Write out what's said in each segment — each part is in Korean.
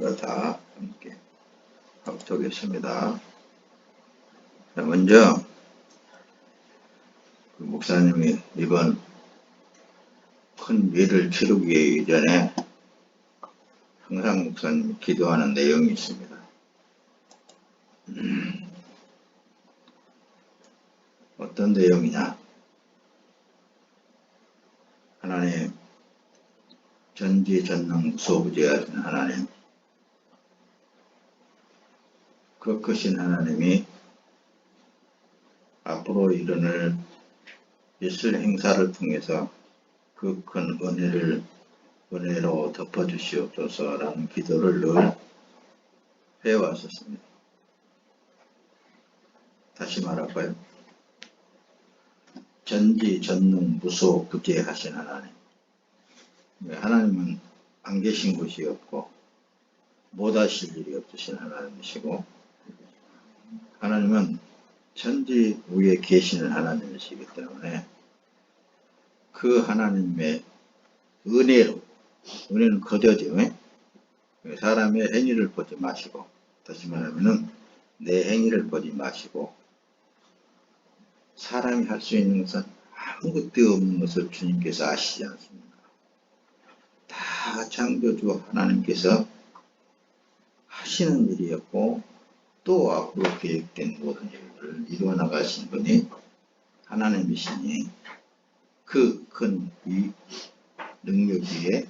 우리가 다 함께 합독했습니다. 자, 먼저 그 목사님이 이번 큰 일을 치르기 이전에 항상 목사님이 기도하는 내용이 있습니다. 어떤 내용이냐? 하나님, 전지전능무소부재하신 하나님, 그 크신 하나님이 앞으로 일어날 예술 행사를 통해서 그 큰 은혜로 덮어주시옵소서라는 기도를 늘 해왔었습니다. 다시 말할까요? 전지전능무소부재하신 하나님. 하나님은 안 계신 곳이 없고 못하실 일이 없으신 하나님이시고, 하나님은 천지 위에 계시는 하나님이시기 때문에 그 하나님의 은혜로, 은혜는 거저죠. 사람의 행위를 보지 마시고, 다시 말하면 내 행위를 보지 마시고, 사람이 할 수 있는 것은 아무것도 없는 것을 주님께서 아시지 않습니까? 다 창조주 하나님께서 하시는 일이었고, 또 앞으로 계획된 모든 일들을 이루어 나가신 분이 하나님이시니 그 큰 능력 위에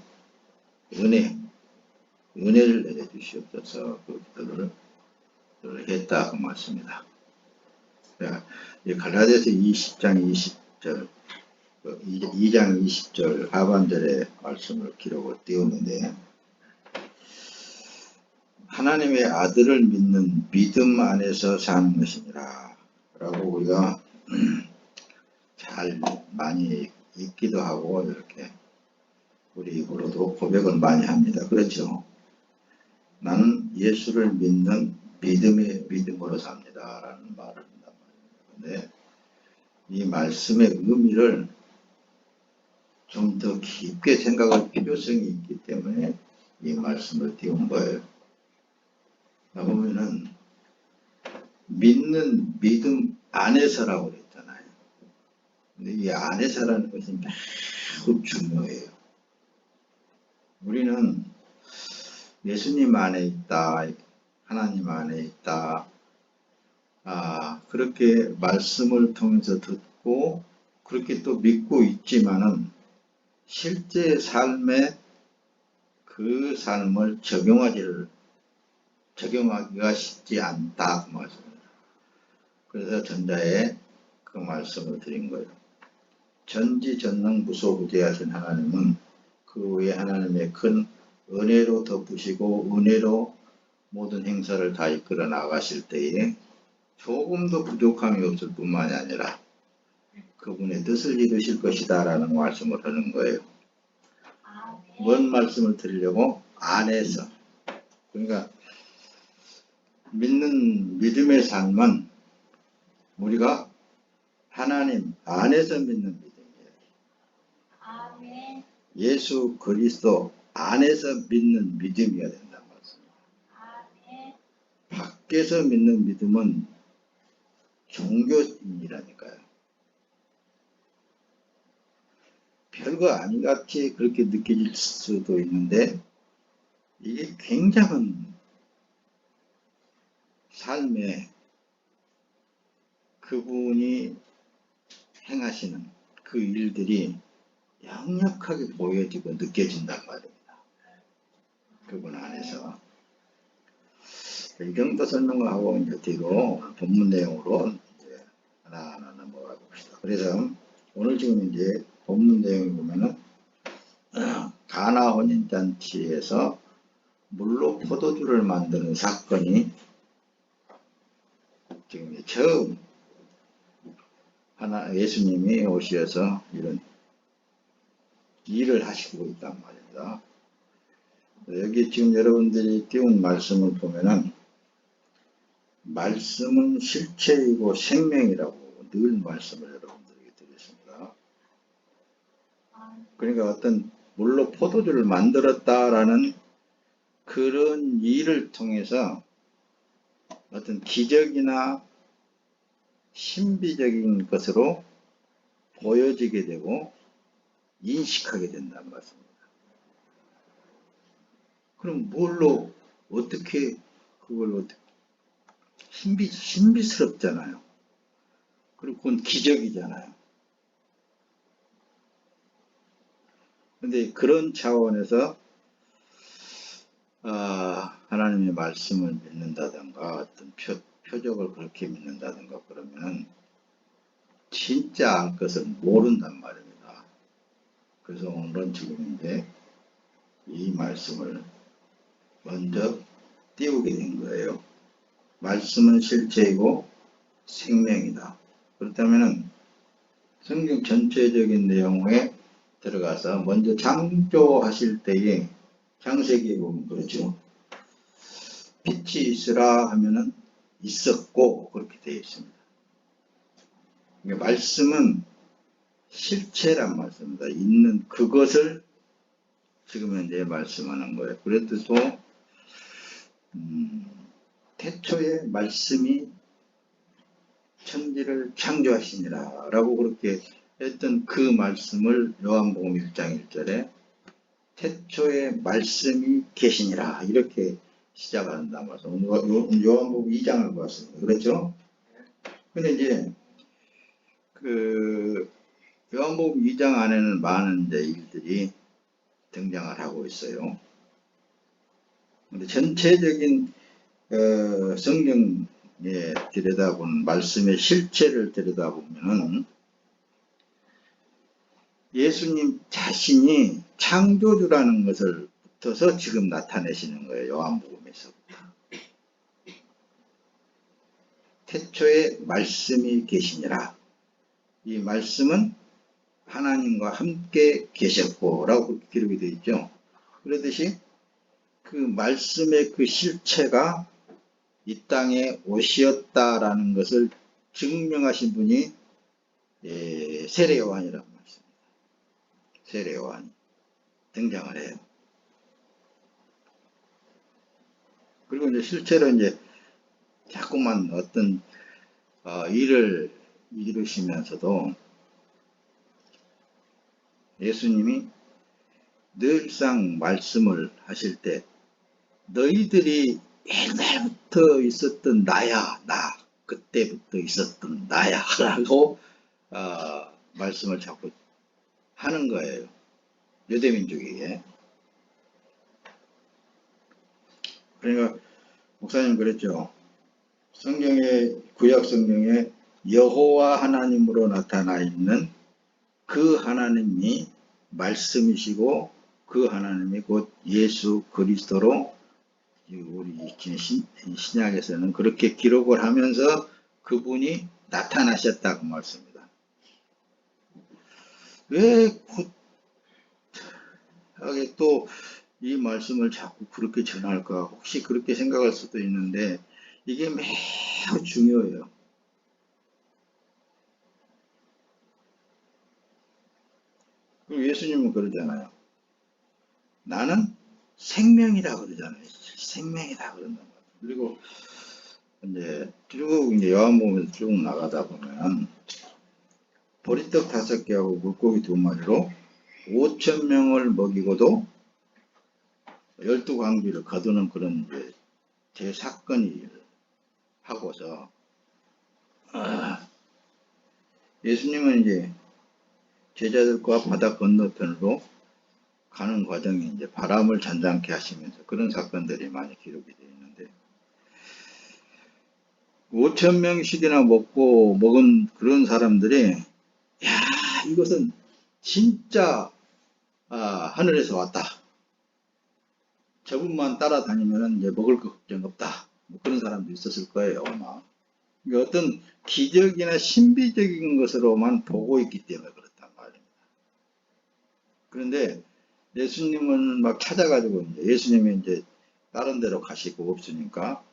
은혜를 내려주시옵소서. 그 기도를 했다 그 말씀입니다. 갈라디아서 20장 20절 2장 20절 하반절의 말씀을 기록을 띄우는데, 하나님의 아들을 믿는 믿음 안에서 사는 것이니라 라고 우리가 잘 많이 읽기도 하고 이렇게 우리 입으로도 고백을 많이 합니다. 그렇죠? 나는 예수를 믿는 믿음으로 삽니다 라는 말을 한단 말입니다. 근데 이 말씀의 의미를 좀 더 깊게 생각할 필요성이 있기 때문에 이 말씀을 띄운 거예요. 보면은 믿는 믿음 안에서라고 그랬잖아요. 근데 이 안에서라는 것이 매우 중요해요. 우리는 예수님 안에 있다, 하나님 안에 있다, 그렇게 말씀을 통해서 듣고 그렇게 또 믿고 있지만은 실제 삶에 그 삶을 적용하기가 쉽지 않다 그 말씀입니다. 그래서 전자에 그 말씀을 드린 거예요. 전지전능무소부재하신 하나님은 그 외에 하나님의 큰 은혜로 덮으시고 은혜로 모든 행사를 다 이끌어 나가실 때에 조금도 부족함이 없을 뿐만이 아니라 그분의 뜻을 이루실 것이다 라는 말씀을 하는 거예요. 뭔 말씀을 드리려고? 안에서. 그러니까 믿음의 삶은 우리가 하나님 안에서 믿는 믿음이에요. 아멘. 예수 그리스도 안에서 믿는 믿음이어야 된다는 말씀입니다. 아멘. 밖에서 믿는 믿음은 종교인이라니까요. 별거 아닌 같이 그렇게 느껴질 수도 있는데 이게 굉장한 삶에 그분이 행하시는 그 일들이 역력하게 보여지고 느껴진단 말입니다. 그분 안에서. 이 정도 설명을 하고 이제 뒤로 본문 내용으로 이제 하나하나 넘어가 봅시다. 그래서 오늘 지금 이제 본문 내용을 보면은 가나 혼인잔치에서 물로 포도주를 만드는 사건이 지금 처음 예수님이 오셔서 이런 일을 하시고 있단 말입니다. 여기 지금 여러분들이 띄운 말씀을 보면은 말씀은 실체이고 생명이라고 늘 말씀을 여러분들에게 드렸습니다. 그러니까 어떤 물로 포도주를 만들었다라는 그런 일을 통해서 어떤 기적이나 신비적인 것으로 보여지게 되고 인식하게 된다는 말씀입니다. 그럼 뭘로 어떻게 그걸 어떻게 신비스럽잖아요. 그리고 그건 기적이잖아요. 근데 그런 차원에서 하나님의 말씀을 믿는다든가 어떤 표적을 그렇게 믿는다든가 그러면 진짜 알 것을 모른단 말입니다. 그래서 오늘은 지금 이제 이 말씀을 먼저 띄우게 된 거예요. 말씀은 실체이고 생명이다. 그렇다면 성경 전체적인 내용에 들어가서 먼저 창조하실 때에 창세기에 보면 그렇죠. 빛이 있으라 하면은 있었고 그렇게 되어 있습니다. 그러니까 말씀은 실체란 말씀입니다. 있는 그것을 지금 현재 말씀하는 거예요. 그래도 태초에 말씀이 천지를 창조하시니라 라고 그렇게 했던 그 말씀을 요한복음 1장 1절에 태초에 말씀이 계시니라 이렇게 시작한단 말씀. 요한복음 2장을 보았습니다. 그렇죠? 근데 이제 그 요한복음 2장 안에는 많은 이제 일들이 등장을 하고 있어요. 근데 전체적인 성경에 들여다보는 말씀의 실체를 들여다보면은 예수님 자신이 창조주라는 것을 붙어서 지금 나타내시는 거예요. 요한복음에서부터. 태초에 말씀이 계시니라. 이 말씀은 하나님과 함께 계셨고 라고 기록이 되어 있죠. 그러듯이 그 말씀의 그 실체가 이 땅에 오시었다라는 것을 증명하신 분이 세례 요한이라고 말씀입니다. 세례 요한이 등장을 해요. 그리고 이제 실제로 이제 자꾸만 어떤 일을 이루시면서도 예수님이 늘상 말씀을 하실 때 너희들이 옛날부터 있었던 나야, 나 그때부터 있었던 나야 라고 말씀을 자꾸 하는 거예요. 유대민족에게. 그러니까 목사님 그랬죠. 구약 성경에 여호와 하나님으로 나타나 있는 그 하나님이 말씀이시고 그 하나님이 곧 예수 그리스도로 우리 신약에서는 그렇게 기록을 하면서 그분이 나타나셨다고 말씀입니다. 왜 또 이 말씀을 자꾸 그렇게 전할까? 혹시 그렇게 생각할 수도 있는데 이게 매우 중요해요. 그리고 예수님은 그러잖아요. 나는 생명이다 그러잖아요. 생명이다 그런단 말이에요. 그리고 이제 쭉 요한복음에서 쭉 나가다 보면 보리떡 5개하고 물고기 2마리로 5,000명을 먹이고도 12광주를 거두는 그런 이제 대사건이 하고서 예수님은 이제 제자들과 바다 건너편으로 가는 과정에 이제 바람을 잔잔케 하시면서 그런 사건들이 많이 기록이 되어 있는데 5,000명씩이나 먹은 그런 사람들이 야 이것은 진짜 하늘에서 왔다. 저분만 따라다니면 이제 먹을 거 걱정 없다. 뭐 그런 사람도 있었을 거예요, 아마. 어떤 기적이나 신비적인 것으로만 보고 있기 때문에 그렇단 말입니다. 그런데 예수님은 막 찾아가지고 예수님이 이제 다른 데로 가시고 없으니까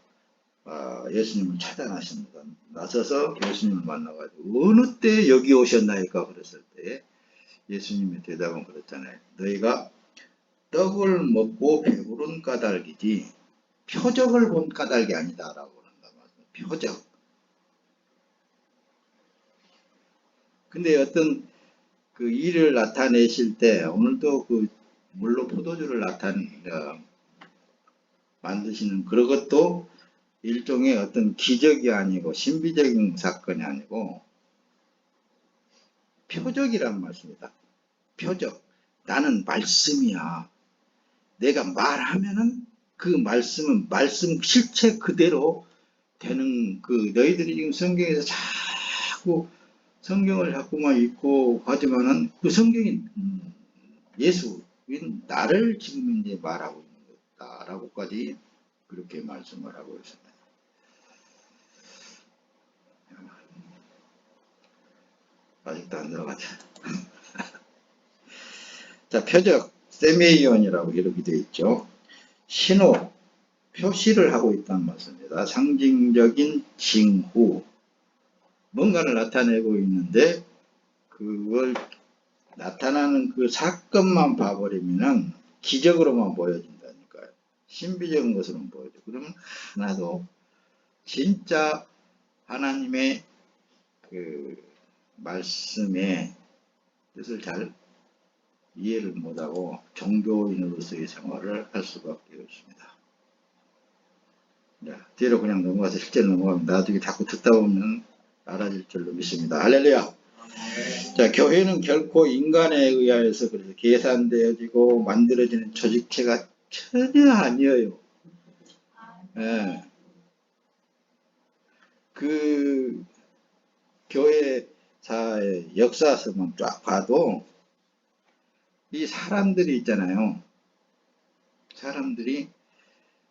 예수님을 찾아 나십니다. 나서서 예수님을 만나가지고 어느 때 여기 오셨나이까 그랬을 때 예수님의 대답은 그랬잖아요. 너희가 떡을 먹고 배부른 까닭이지 표적을 본 까닭이 아니다라고 그런단 말이에요. 표적. 근데 어떤 그 일을 나타내실 때 오늘도 그 물로 포도주를 만드시는 그런 것도 일종의 어떤 기적이 아니고 신비적인 사건이 아니고 표적이란 말씀이다. 표적. 나는 말씀이야. 내가 말하면은 그 말씀은 말씀 실체 그대로 되는 그 너희들이 지금 성경에서 자꾸 성경을 자꾸만 읽고 하지만은 그 성경이 예수인 나를 지금 이제 말하고 있는 거다라고까지 그렇게 말씀을 하고 있습니다. 아직도 안 들어가죠. 자, 표적, 세메이온이라고 이렇게 되어 있죠. 신호, 표시를 하고 있다는 말씀입니다. 상징적인 징후, 뭔가를 나타내고 있는데 그걸 나타나는 그 사건만 봐버리면은 기적으로만 보여진다니까요. 신비적인 것으로만 보여져. 그러면 하나도 진짜 하나님의 그 말씀의 뜻을 잘 이해를 못하고 종교인으로서의 생활을 할 수밖에 없습니다. 자, 뒤로 그냥 넘어가서 실제로 넘어가면 나중에 자꾸 듣다 보면 알아질 줄로 믿습니다. 할렐루야. 자, 교회는 결코 인간에 의하여서 그래서 계산되어지고 만들어지는 조직체가 전혀 아니에요. 예. 그 교회사의 역사서만 쫙 봐도 이 사람들이 있잖아요. 사람들이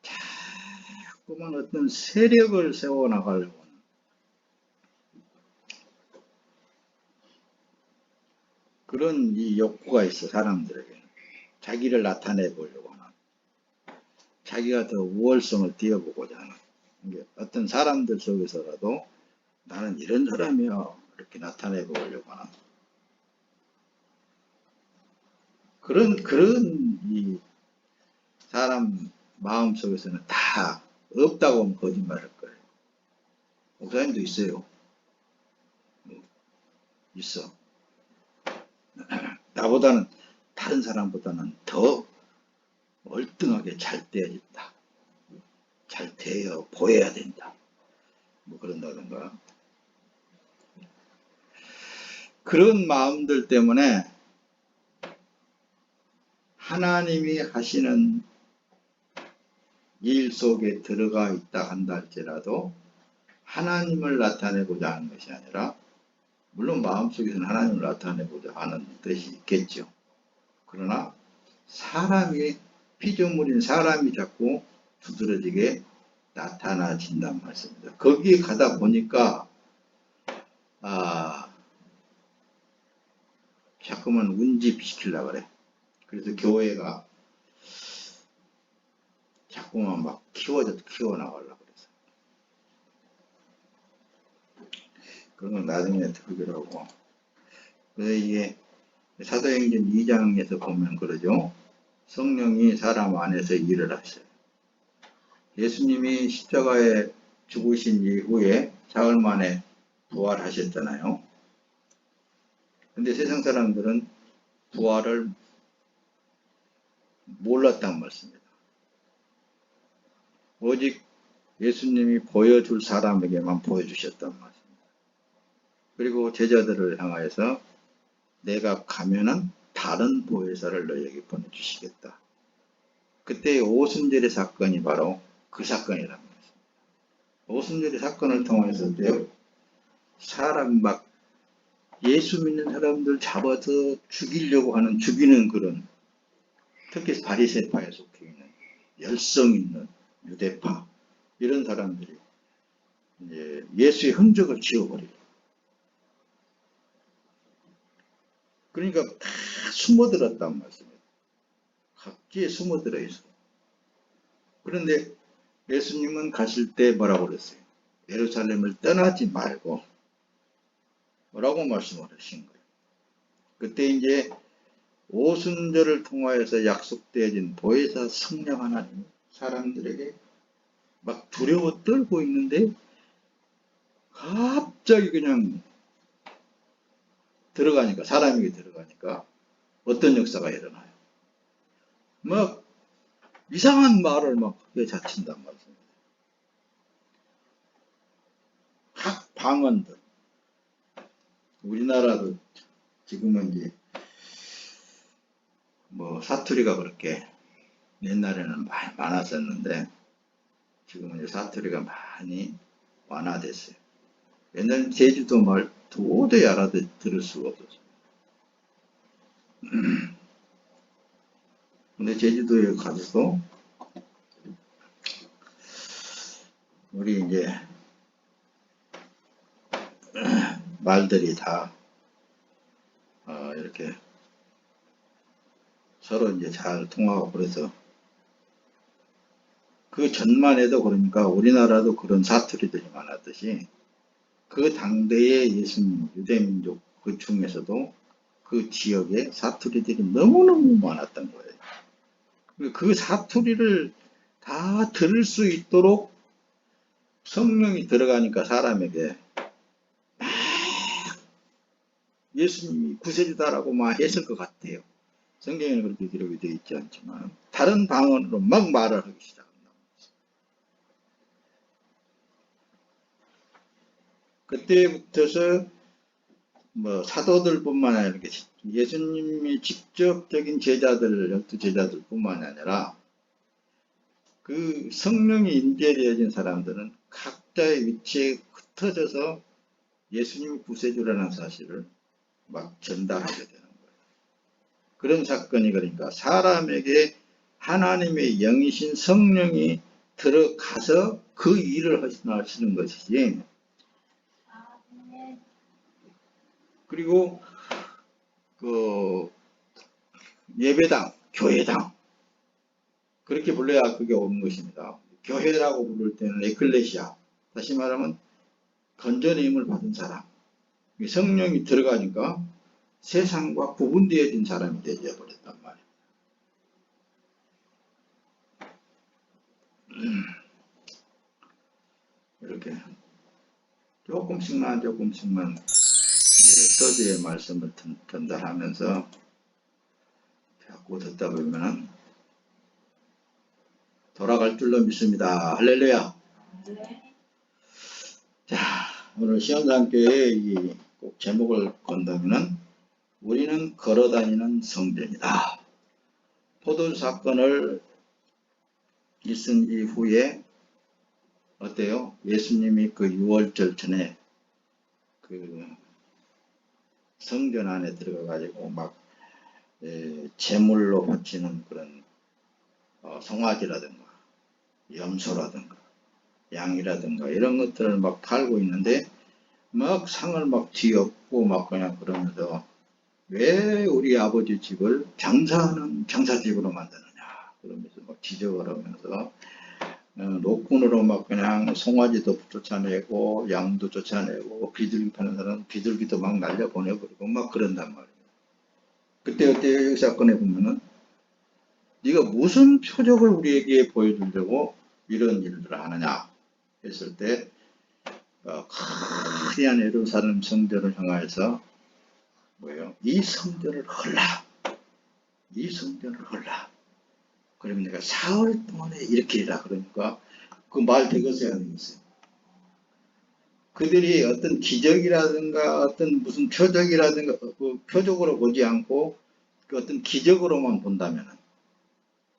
자꾸만 어떤 세력을 세워나가려고 하는 그런 이 욕구가 있어, 사람들에게. 자기를 나타내 보려고 하는. 자기가 더 우월성을 띄워보고자 하는. 어떤 사람들 속에서라도 나는 이런 사람이야. 이렇게 나타내 보려고 하는. 그런 이 사람 마음 속에서는 다 없다고 하면 거짓말할 거예요. 목사님도 있어요. 있어. 나보다는 다른 사람보다는 더 월등하게 잘 되어진다. 잘 되어 보여야 된다. 뭐 그런다든가. 그런 마음들 때문에 하나님이 하시는 일 속에 들어가 있다 한다 할지라도 하나님을 나타내고자 하는 것이 아니라 물론 마음속에서는 하나님을 나타내고자 하는 뜻이 있겠죠. 그러나 사람이 피조물인 사람이 자꾸 두드러지게 나타나진단 말씀입니다. 거기에 가다 보니까 자꾸만 운집시키려고 그래. 그래서 교회가 자꾸만 막 키워나가려고 그래서. 그런 건 나중에 들기로 하고. 그래서 이게 사도행전 2장에서 보면 그러죠. 성령이 사람 안에서 일을 하셔요. 예수님이 십자가에 죽으신 이후에 사흘 만에 부활하셨잖아요. 근데 세상 사람들은 부활을 몰랐단 말씀입니다. 오직 예수님이 보여줄 사람에게만 보여주셨단 말씀입니다. 그리고 제자들을 향하여서 내가 가면은 다른 보혜사를 너희에게 보내주시겠다. 그때의 오순절의 사건이 바로 그 사건이란 말입니다. 오순절의 사건을 통해서 사람 막 예수 믿는 사람들 잡아서 죽이려고 하는 죽이는 그런 특히 바리새파에 속해 있는 열성 있는 유대파 이런 사람들이 이제 예수의 흔적을 지워버리려. 그러니까 다 숨어들었단 말씀이에요. 각지에 숨어들어 있어. 그런데 예수님은 가실 때 뭐라고 그랬어요? 예루살렘을 떠나지 말고 뭐라고 말씀을 하신 거예요. 그때 이제 오순절을 통하여서 약속되어진 보혜사 성령 하나님 사람들에게 막 두려워 떨고 있는데 갑자기 그냥 들어가니까 사람에게 들어가니까 어떤 역사가 일어나요. 막 이상한 말을 막 크게 자친단 말입니다. 각 방언들 우리나라도 지금은 이제 뭐 사투리가 그렇게 옛날에는 많이 많았었는데 지금은 이제 사투리가 많이 완화됐어요. 옛날엔 제주도 말 도저히 알아들을 수가 없었어요. 근데 제주도에 가서도 우리 이제 말들이 다 이렇게 서로 이제 잘 통하고 그래서 그 전만 해도 그러니까 우리나라도 그런 사투리들이 많았듯이 그 당대의 예수님 유대민족 그 중에서도 그 지역에 사투리들이 너무너무 많았던 거예요. 그 사투리를 다 들을 수 있도록 성령이 들어가니까 사람에게 예수님이 구세주다라고 막 했을 것 같아요. 성경에는 그렇게 기록이 되어 있지 않지만 다른 방언으로 막 말을 하기 시작합니다. 그때부터서 뭐 사도들뿐만 아니라 이렇게 예수님이 직접적인 제자들, 12제자들뿐만 아니라 그 성령이 임재되어진 사람들은 각자의 위치에 흩어져서 예수님이 구세주라는 사실을 막 전달하게 되는 거예요. 그런 사건이 그러니까 사람에게 하나님의 영이신 성령이 들어가서 그 일을 하시는 것이지. 그리고 그 예배당, 교회당 그렇게 불러야 그게 오는 것입니다. 교회라고 부를 때는 에클레시아, 다시 말하면 건전의 힘을 받은 사람, 성령이 들어가니까 세상과 구분되어진 사람이 되어 버렸단 말이에요. 이렇게 조금씩만 서두의 말씀을 전달하면서 자꾸 듣다 보면은 돌아갈 줄로 믿습니다. 할렐루야. 자, 오늘 시험장교회의 꼭 제목을 건다면은 우리는 걸어다니는 성전이다. 포도주 사건을 있은 이후에 어때요? 예수님이 그 6월절 전에 그 성전 안에 들어가가지고 막 제물로 바치는 그런 송아지라든가 염소라든가 양이라든가 이런 것들을 막 팔고 있는데 막 상을 막 뒤엎고 막 그냥 그러면서 왜 우리 아버지 집을 장사하는 장사집으로 만드느냐 그러면서 막 지적을 하면서 노끈으로 막 그냥 송아지도 쫓아내고 양도 쫓아내고 비둘기 파는 사람은 비둘기도 막 날려보내버리고 막 그런단 말이에요. 그때 이 사건에 보면은 네가 무슨 표적을 우리에게 보여주려고 이런 일들을 하느냐 했을 때 거대한 예루살렘 성전을 향하여서 뭐예요? 이 성전을 헐라. 이 성전을 헐라. 그러면 내가 사흘 동안에 일으키리라. 그러니까 그 말 되겠어야 되겠어요. 그들이 어떤 기적이라든가 어떤 무슨 표적이라든가 그 표적으로 보지 않고 그 어떤 기적으로만 본다면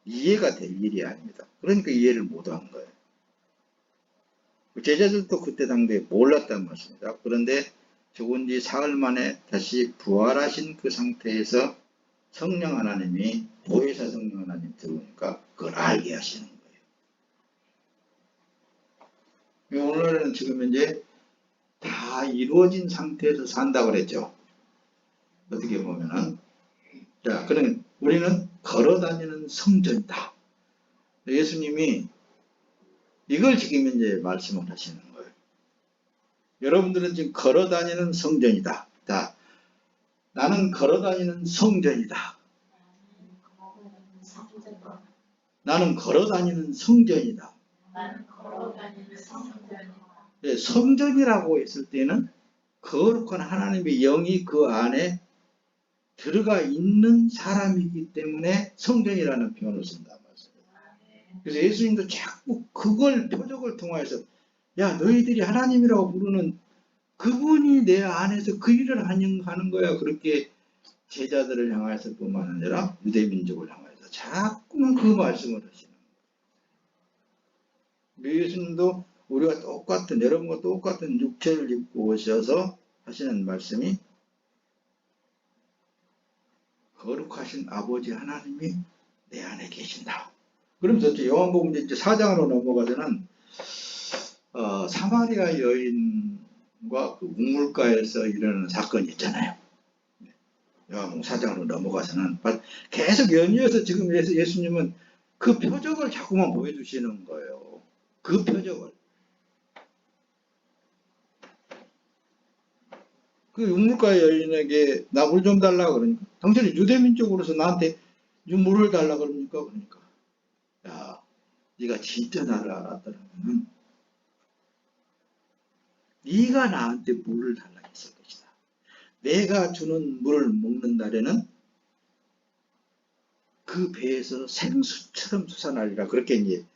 이해가 될 일이 아닙니다. 그러니까 이해를 못한 거예요. 제자들도 그때 당대에 몰랐단 말씀입니다. 그런데 죽은 지 사흘 만에 다시 부활하신 그 상태에서 성령 하나님이 보혜사 성령 하나님 들어오니까 그걸 알게 하시는 거예요. 오늘은 지금 현재 다 이루어진 상태에서 산다고 그랬죠. 어떻게 보면은 자, 그러면 우리는 걸어다니는 성전이다. 예수님이 이걸 지금 이제 말씀을 하시는 거예요. 여러분들은 지금 걸어다니는 성전이다. 자, 나는 걸어다니는 성전이다. 나는 걸어다니는 성전이다. 나는 걸어다니는 성전이다. 네, 성전이라고 했을 때는 거룩한 하나님의 영이 그 안에 들어가 있는 사람이기 때문에 성전이라는 표현을 쓴단 말이에요. 그래서 예수님도 자꾸 그걸 표적을 통해서 야 너희들이 하나님이라고 부르는 그분이 내 안에서 그 일을 하는 거야. 그렇게 제자들을 향해서 뿐만 아니라 유대민족을 향해서 자꾸만 그 말씀을 하시는 거예요. 예수님도 우리가 똑같은 여러분과 똑같은 육체를 입고 오셔서 하시는 말씀이 거룩하신 아버지 하나님이 내 안에 계신다. 그러면서 요한복음 이제 4장으로 넘어가서는 사마리아 여인과 그 우물가에서 일어나는 사건이 있잖아요. 요한복음 4장으로 넘어가서는 계속 연이어서 지금 예수님은 그 표적을 자꾸만 보여주시는 거예요. 그 표적을. 그 우물가 여인에게 나 물 좀 달라 그러니까 당신이 유대민족으로서 나한테 물을 달라 그럽니까? 그러니까 야 네가 진짜 나를 알았더라면 네가 나한테 물을 달라 했을 것이다. 내가 주는 물을 먹는 날에는 그 배에서 생수처럼 솟아나리라. 그렇게 이제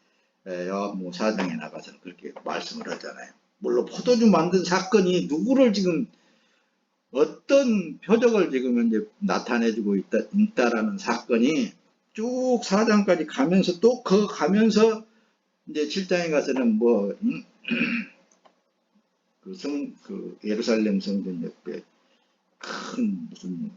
요한복음 4장에 나가서는 그렇게 말씀을 하잖아요. 물론 포도주 만든 사건이 누구를 지금 어떤 표적을 지금 이제 나타내주고 있다라는 사건이 쭉 4장까지 가면서 또 그 가면서 이제 7장에 가서는 그 예루살렘 성전 옆에 큰 무슨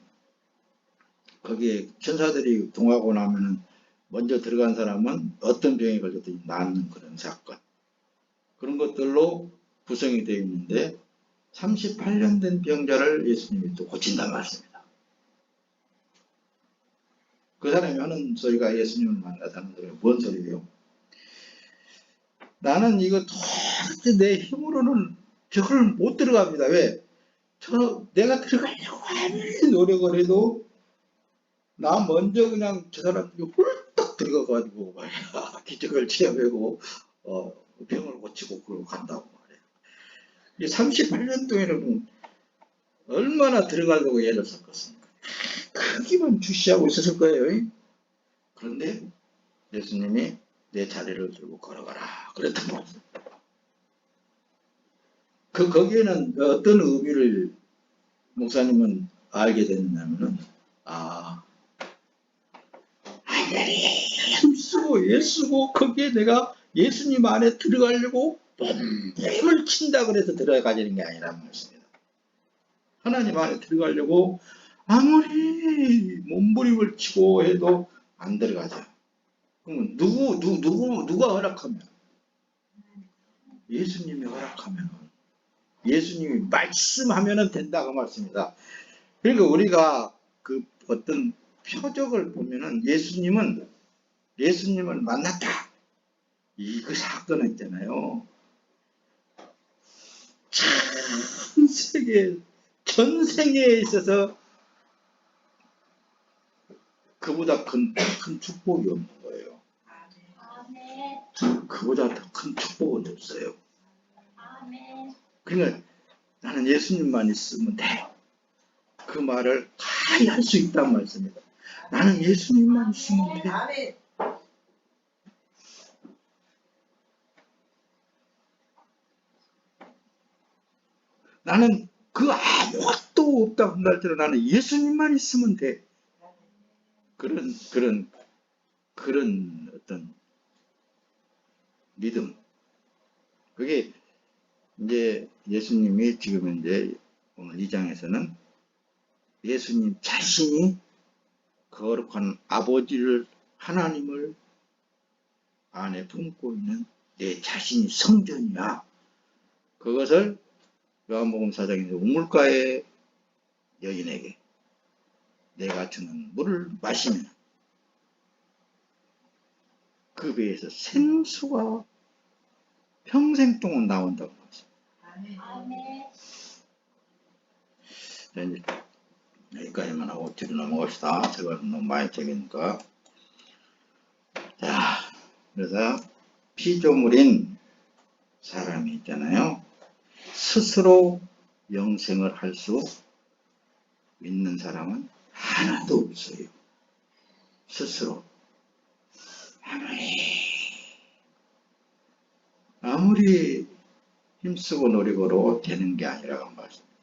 거기에 천사들이 동하고 나면은 먼저 들어간 사람은 어떤 병에 걸렸더니 낫는 그런 사건. 그런 것들로 구성이 되어 있는데 38년 된 병자를 예수님이 또 고친단 말씀입니다. 그 사람이 하는 소리가 예수님을 만나다는 소리가 뭔 소리예요? 나는 이거 도대체 내 힘으로는 저걸 못 들어갑니다. 왜? 내가 들어가려고 아무리 노력을 해도 나 먼저 그냥 저 사람들이 훌떡 들어가가지고 말이야 기적을 체험하고 병을 고치고 그러고 간다고 말이야. 이 38년 동안은 얼마나 들어가려고 애를 썼겠습니까? 크기만 주시하고 있었을 거예요. 그런데 예수님이 내 자리를 들고 걸어가라 그랬단 말이에요. 거기에는 어떤 의미를 목사님은 알게 됐냐면은 하늘이 힘쓰고 애쓰고 거기에 내가 예수님 안에 들어가려고 힘을 친다 그래서 들어가지는 게 아니라는 말씀입니다. 하나님 안에 들어가려고 아무리 몸부림을 치고 해도 안 들어가죠. 그러면 누가 허락하면? 예수님이 허락하면, 예수님이 말씀하면 된다고 말씀입니다. 그러니까 우리가 그 어떤 표적을 보면은 예수님을 만났다. 그 사건은 있잖아요. 전 세계에 있어서 그보다 큰 축복이 없는 거예요. 그보다 더 큰 축복은 없어요. 그러니까 나는 예수님만 있으면 돼. 그 말을 가히 할 수 있단 말씀입니다. 나는 예수님만 있으면 돼. 나는 그 아무것도 없다고 한다 할때는 나는 예수님만 있으면 돼. 그런 어떤 믿음. 그게 이제 예수님이 지금 이제 오늘 2장에서는 예수님 자신이 거룩한 아버지를 하나님을 안에 품고 있는 내 자신이 성전이야. 그것을 요한복음 4장에서 우물가의 여인에게 내가 주는 물을 마시면 그 배에서 생수가 평생 동안 나온다고 했습니다. 이제 여기까지만 하고 뒤로 넘어갑시다. 제가 너무 많이 책이니까. 자, 그래서 피조물인 사람이 있잖아요. 스스로 영생을 할 수 있는 사람은 하나도 없어요. 스스로. 아무리 힘쓰고 노력으로 되는 게 아니라고 말씀입니다.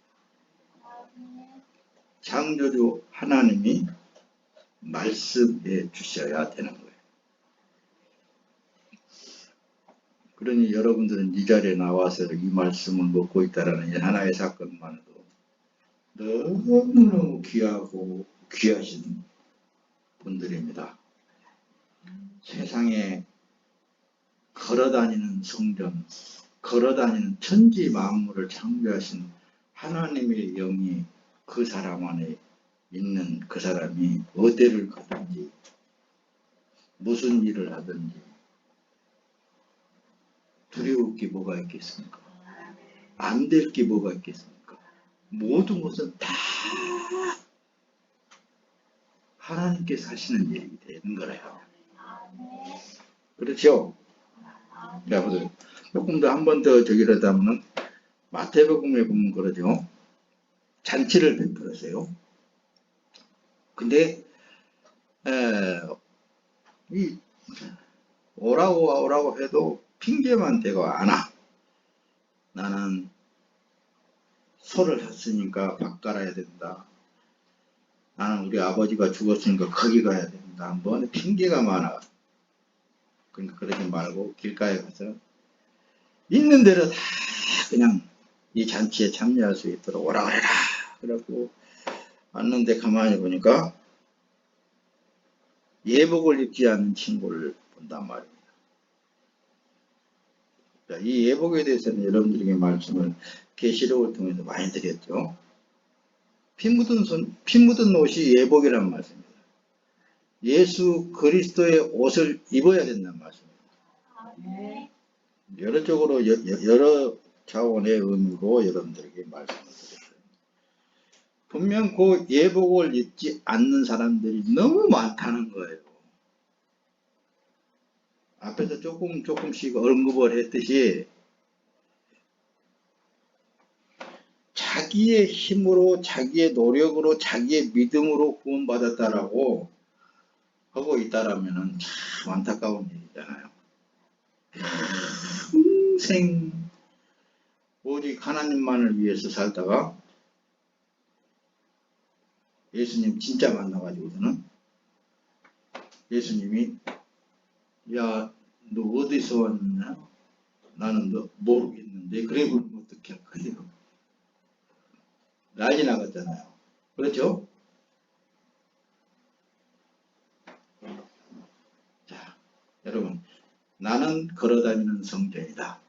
창조주 하나님이 말씀해 주셔야 되는 거예요. 그러니 여러분들은 이 자리에 나와서 이 말씀을 먹고 있다는 하나의 사건만으로 너무너무 귀하고 귀하신 분들입니다. 세상에 걸어다니는 성전, 걸어다니는 천지 만물을 창조하신 하나님의 영이 그 사람 안에 있는 그 사람이 어디를 가든지 무슨 일을 하든지 두려울 게 뭐가 있겠습니까? 안 될 게 뭐가 있겠습니까? 모든 것은 다 하나님께서 하시는 일이 되는 거예요. 그렇죠? 자, 보세요. 조금 더 한 번 더 저기라도 하면은 마태복음에 보면 그러죠. 잔치를 베풀으세요. 근데 이 오라고 해도 핑계만 대고 안 와. 나는 소를 샀으니까 밥 갈아야 된다. 나는 우리 아버지가 죽었으니까 거기 가야 된다. 뭐 핑계가 많아. 그러니까 그러지 말고 길가에 가서 있는 대로 다 그냥 이 잔치에 참여할 수 있도록 오라 그래라. 그러고 왔는데 가만히 보니까 예복을 입지 않는 친구를 본단 말입니다. 자, 이 예복에 대해서는 여러분들에게 말씀을 계시록을 통해서 많이 드렸죠. 피 묻은 옷이 예복이라는 말씀입니다. 예수 그리스도의 옷을 입어야 된다는 말씀입니다. 여러 쪽으로 여러 차원의 의미로 여러분들에게 말씀을 드렸어요. 분명 그 예복을 입지 않는 사람들이 너무 많다는 거예요. 앞에서 조금씩 언급을 했듯이 자기의 힘으로, 자기의 노력으로, 자기의 믿음으로 구원받았다라고 하고 있다라면 참 안타까운 일이잖아요. 평생 오직 하나님만을 위해서 살다가 예수님 진짜 만나가지고서는 예수님이 야, 너 어디서 왔냐? 나는 너 모르겠는데 그래 보면 어떻게 할 거예요? 난리 나갔잖아요. 그렇죠? 자, 여러분, 나는 걸어다니는 성전이다.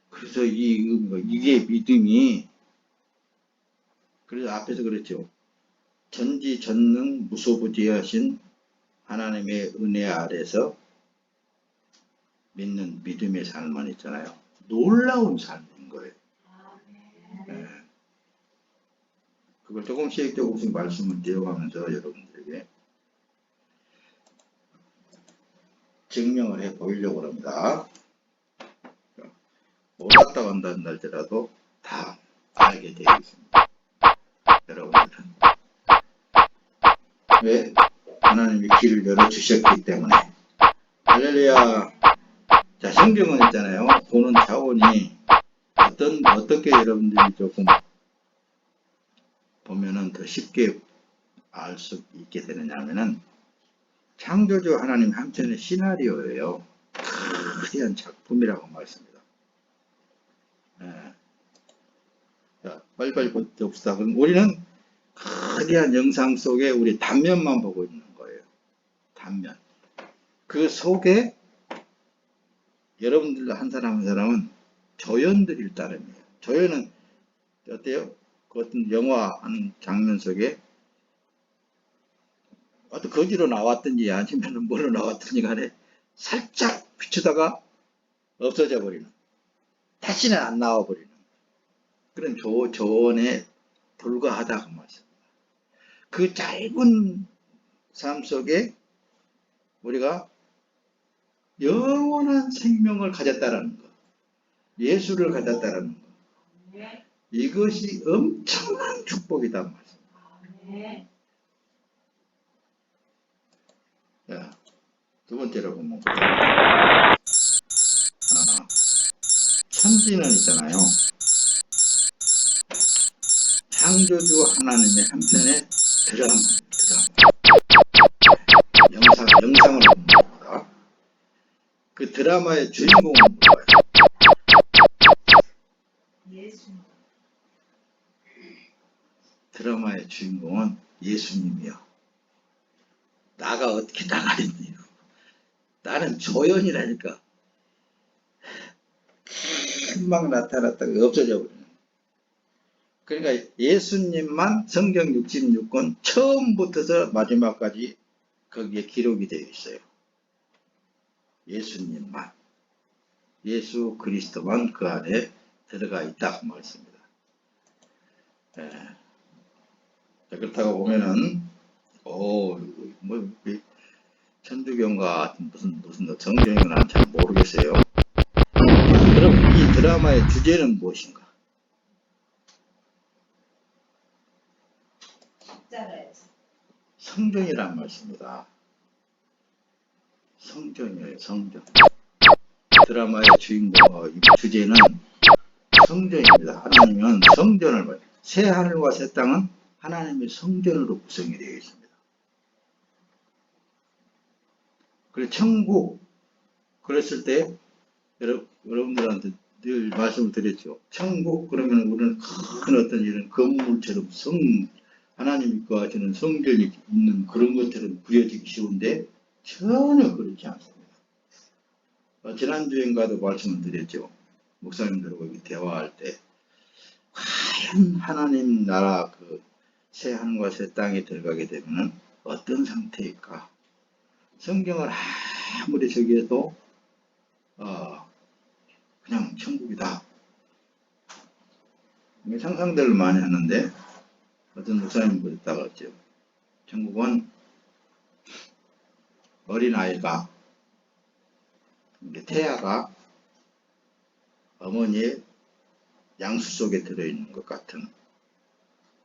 그래서 이게 믿음이, 그래서 앞에서 그랬죠. 전지전능 무소부지하신 하나님의 은혜 아래서 믿는 믿음의 삶만 있잖아요. 놀라운 삶인 거예요. 네. 그걸 조금씩 말씀을 드려가면서 여러분들에게 증명을 해 보이려고 합니다. 올랐다 간다는 날짜라도 다 알게 되어 있습니다. 여러분들은. 왜? 하나님이 길을 열어주셨기 때문에. 할렐루야. 자, 성경은 있잖아요. 보는 차원이 어떻게 여러분들이 조금 보면은 더 쉽게 알 수 있게 되느냐면은 창조주 하나님 한편의 시나리오예요. 거대한 작품이라고 말씀입니다. 예. 자, 빨리빨리 봅시다. 그럼 우리는 거대한 영상 속에 우리 단면만 보고 있는 거예요. 단면. 그 속에 여러분들 한 사람 한 사람은 조연들일 따름이에요. 조연은 어때요? 그 어떤 영화 한 장면 속에 어떤 거지로 나왔든지 아니면 뭘로 나왔든지 간에 살짝 비추다가 없어져 버리는, 다시는 안 나와 버리는 그런 조언에 불과하다고 말씀입니다. 그 짧은 삶 속에 우리가 영원한 생명을 가졌다라는 것, 예수를 가졌다라는 것, 네. 이것이 엄청난 축복이다 말입니다. 네. 자, 두 번째로 보면 천지는 있잖아요. 창조주 하나님의 한편의 드라마, 영상을 봅니다. 그 드라마의 주인공은 누구예요? 예수님. 드라마의 주인공은 예수님이요. 나가 어떻게 나가겠니? 나는 조연이라니까. 금방 나타났다가 없어져 버리는. 그러니까 예수님만 성경 66권 처음부터 마지막까지 거기에 기록이 되어 있어요. 예수님만, 예수 그리스도만 그 안에 들어가 있다고 말씀입니다. 예. 자, 그렇다고 보면은 뭐 천주교인가 무슨 성경은 난 잘 모르겠어요. 그럼 이 드라마의 주제는 무엇인가? 성전이란 말씀입니다. 성전이에요, 성전. 드라마의 주인공, 주제는 성전입니다. 하나님은 성전을, 새 하늘과 새 땅은 하나님의 성전으로 구성이 되어 있습니다. 그래서 천국, 그랬을 때, 여러분들한테 늘 말씀을 드렸죠. 천국, 그러면 우리는 큰 어떤 이런 건물처럼 하나님이 거하시는 성전이 있는 그런 것처럼 그려지기 쉬운데, 전혀 그렇지 않습니다. 지난주인가도 말씀을 드렸죠. 목사님들하고 대화할 때 과연 하나님 나라 그 새 하늘과 새 땅에 들어가게 되면 어떤 상태일까? 성경을 아무리 저기해도 그냥 천국이다. 상상들을 많이 하는데 어떤 목사님 그랬다고 했죠. 천국은 어린아이가 태아가 어머니의 양수 속에 들어있는 것 같은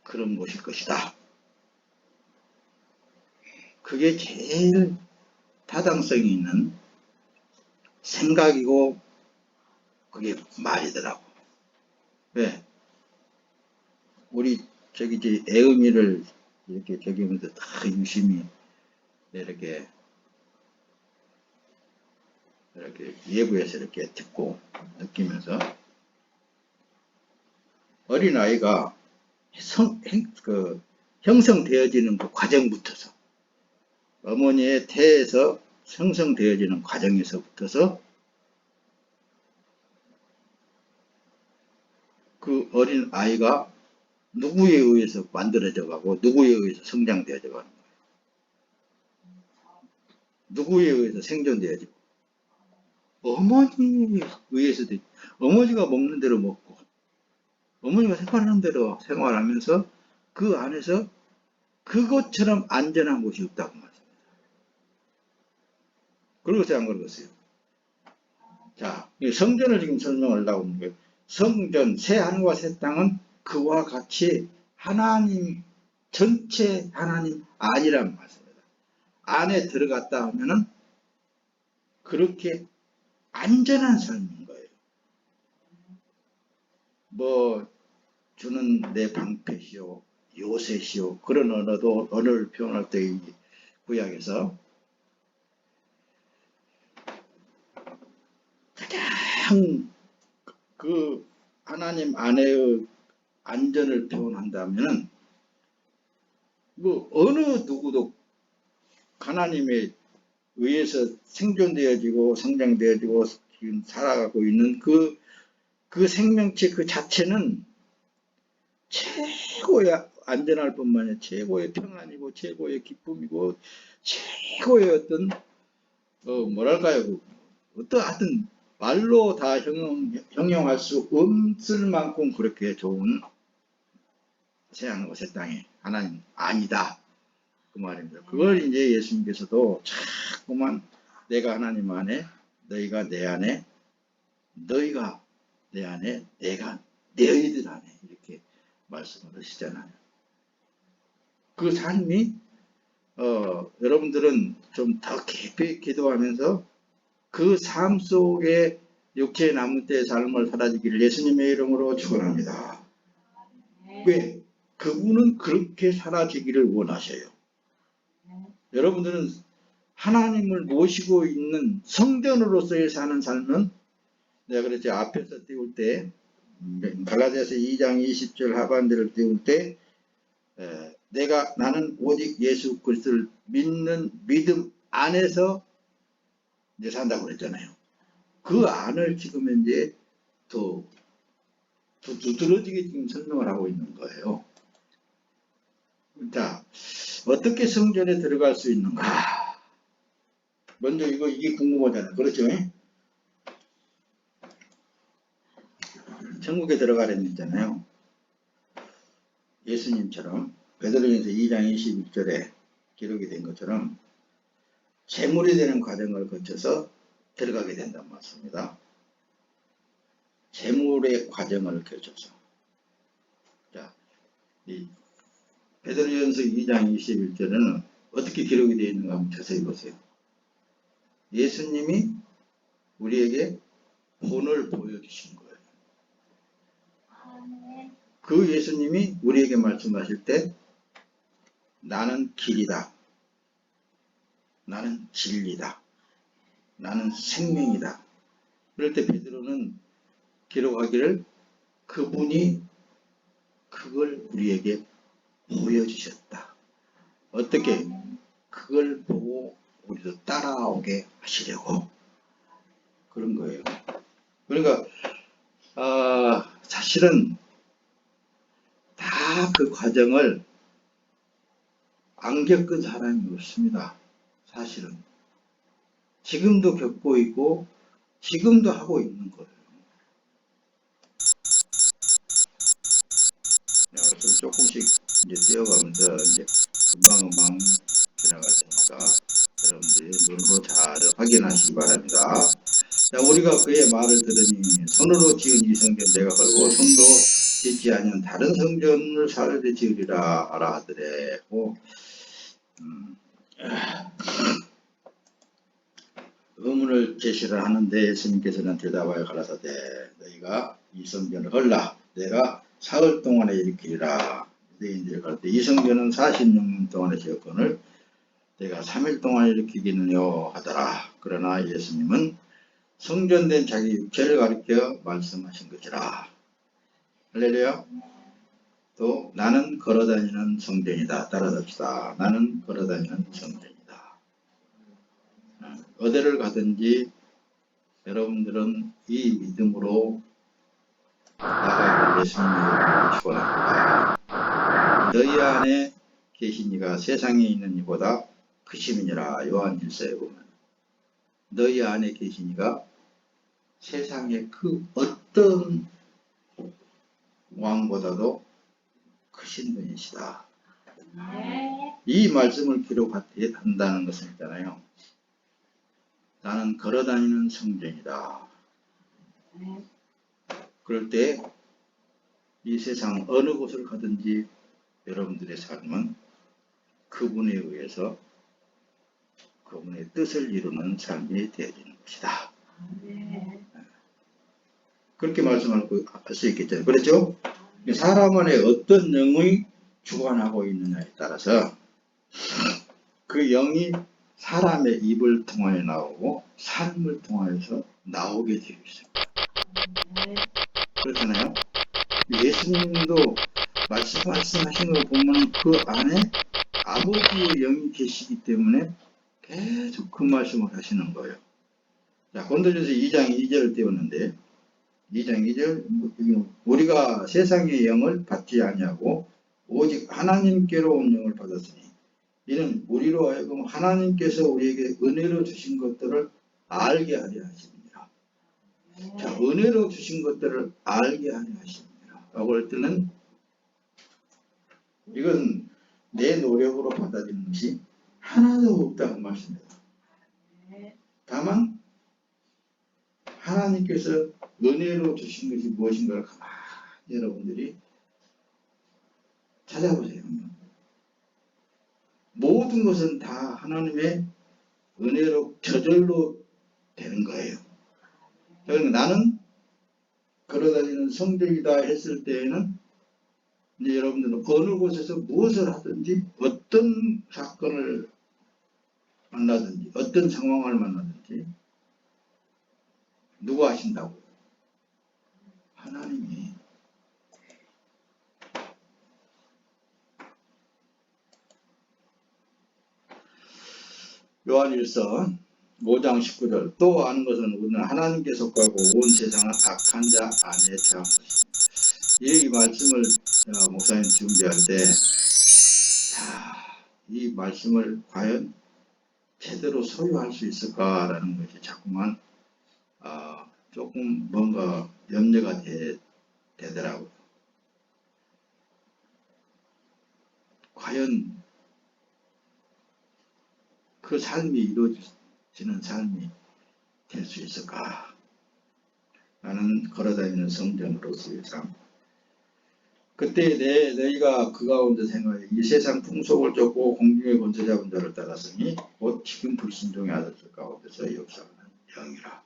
그런 곳일 것이다. 그게 제일 타당성이 있는 생각이고 그게 말이더라고. 왜? 우리 저기 애음이를 이렇게 저기 하면서 다 유심히 이렇게 예부해서 이렇게 듣고 느끼면서 어린아이가 형성되어지는 그 과정부터서 어머니의 태에서 형성되어지는 과정에서부터서 그 어린아이가 누구에 의해서 만들어져 가고 누구에 의해서 성장되어져 가는 거예요. 누구에 의해서 생존되어지고 어머니에 의해서 어머니가 먹는 대로 먹고 어머니가 생활하는 대로 생활하면서 그 안에서 그것처럼 안전한 곳이 없다고 말합니다. 그러겠어요, 안 그러겠어요? 자, 성전을 지금 설명하려고 하는 거예요. 성전, 새 하늘과 새 땅은 그와 같이 하나님, 전체 하나님 아니란 말씀입니다. 안에 들어갔다 하면은 그렇게 안전한 삶인 거예요. 뭐, 주는 내 방패시오, 요새시오, 그런 언어를 표현할 때 이 구약에서 가장 그 하나님 안에의 안전을 표현한다면은 뭐 어느 누구도 하나님에 의해서 생존되어지고 성장되어지고 지금 살아가고 있는 그 생명체 그 자체는 최고의 안전할 뿐만 아니라 최고의 평안이고 최고의 기쁨이고 최고의 어떤 뭐랄까요, 어떠하든 말로 다 형용할 수 없을 만큼 그렇게 좋은 새 하늘과 새 땅에 하나님 아니다. 그 말입니다. 그걸 이제 예수님께서도 자꾸만 내가 하나님 안에, 너희가 내 안에, 너희가 내 안에, 내가 너희들 안에 이렇게 말씀을 하시잖아요. 그 삶이 여러분들은 좀 더 깊이 기도하면서 그 삶 속에 육체의 남은 때의 삶을 살아지기를 예수님의 이름으로 축원합니다. 왜? 그분은 그렇게 살아지기를 원하셔요. 여러분들은 하나님을 모시고 있는 성전으로서의 사는 삶은 내가 그랬죠. 앞에서 띄울 때 갈라디아서 2장 20절 하반절을 띄울 때 나는 오직 예수 그리스도를 믿는 믿음 안에서 이제 산다고 그랬잖아요. 그 안을 지금 이제 더 두드러지게 지금 설명을 하고 있는 거예요. 자, 어떻게 성전에 들어갈 수 있는가? 먼저 이게 궁금하잖아요. 그렇죠? 천국에 들어가려면 있잖아요. 예수님처럼 베드로전서 2장 21절에 기록이 된 것처럼 제물이 되는 과정을 거쳐서 들어가게 된단 말씀입니다. 제물의 과정을 거쳐서. 자, 이 베드로전서 2장 21절에는 어떻게 기록이 되어 있는가 한번 자세히 보세요. 예수님이 우리에게 본을 보여주신 거예요. 그 예수님이 우리에게 말씀하실 때 나는 길이다. 나는 진리다. 나는 생명이다. 그럴 때 베드로는 기록하기를 그분이 그걸 우리에게 보여주셨다. 어떻게? 그걸 보고 우리도 따라오게 하시려고 그런 거예요. 그러니까 사실은 다 그 과정을 안 겪은 사람이 없습니다. 사실은 지금도 겪고 있고 지금도 하고 있는 거예요. 그래서 조금씩 이제 띄어가면서 이제 금방 지나갈 테니까 여러분들이 눈으로 잘 확인하시기 바랍니다. 자, 우리가 그의 말을 들으니 손으로 지은 이 성전 내가 걸고 손도 짓지 아니한 다른 성전을 사르되 지으리라 하라 하더래. 의문을 제시를 하는데 예수님께서는 대답하여 가라사대 너희가 이 성전을 헐라 내가 사흘 동안에 일으키리라. 유대인들이 갈 때 이 성전은 46년 동안에 지었거늘 내가 3일 동안 일으키기는요 하더라. 그러나 예수님은 성전된 자기 육체를 가리켜 말씀하신 것이라. 할렐루야. 또 나는 걸어다니는 성전이다. 따라잡시다. 나는 걸어다니는 성전이다. 어디를 가든지 여러분들은 이 믿음으로 나가기를 예수님을 축원합니다. 너희 안에 계신 이가 세상에 있는 이보다 크심이니라. 요한 1서에 보면 너희 안에 계신 이가 세상의 그 어떤 왕보다도 크신 분이시다. 이 말씀을 기록한다는 것은 있잖아요. 나는 걸어다니는 성전이다. 그럴 때 이 세상 어느 곳을 가든지 여러분들의 삶은 그분에 의해서 그분의 뜻을 이루는 삶이 되어지는 것이다. 그렇게 말씀할 수 있겠죠. 그렇죠? 사람 안에 어떤 영이 주관하고 있느냐에 따라서 그 영이 사람의 입을 통하여 나오고 삶을 통하여서 나오게 되어 있습니다. 그렇잖아요. 예수님도 말씀하신 걸 보면 그 안에 아버지의 영이 계시기 때문에 계속 그 말씀을 하시는 거예요. 자, 고린도전서 2장 2절을 띄웠는데 2장 2절 우리가 세상의 영을 받지 아니하고 오직 하나님께로 온 영을 받았으니 이는 우리로 하여금 하나님께서 우리에게 은혜로 주신 것들을 알게 하려 하십니다. 자, 은혜로 주신 것들을 알게 하려 하십니다. 라고 할 때는 이건 내 노력으로 받아들이는 것이 하나도 없다고 말씀입니다. 다만 하나님께서 은혜로 주신 것이 무엇인가를 가만히 여러분들이 찾아보세요. 모든 것은 다 하나님의 은혜로 저절로 되는 거예요. 그러니까 나는 걸어다니는 성적이다 했을 때에는 이제 여러분들은 어느 곳에서 무엇을 하든지 어떤 사건을 만나든지 어떤 상황을 만나든지 누가 하신다고요? 하나님이. 요한일서 5장 19절 또 아는 것은 우리는 하나님께 속하고 온 세상은 악한 자 안에 처한 것입니다. 이 말씀을 목사님 준비할 때 이 말씀을 과연 제대로 소유할 수 있을까라는 것이 자꾸만 조금 뭔가 염려가 되더라고요. 과연 그 삶이 이루어지는 삶이 될 수 있을까? 나는 걸어다니는 성전으로서의 삶. 그때 너희가 그 가운데 생각해 이 세상 풍속을 쫓고 공중의 권세 잡은 자를 따랐으니 곧 지금 불순종의 아들들 가운데서 역사하는 영이라.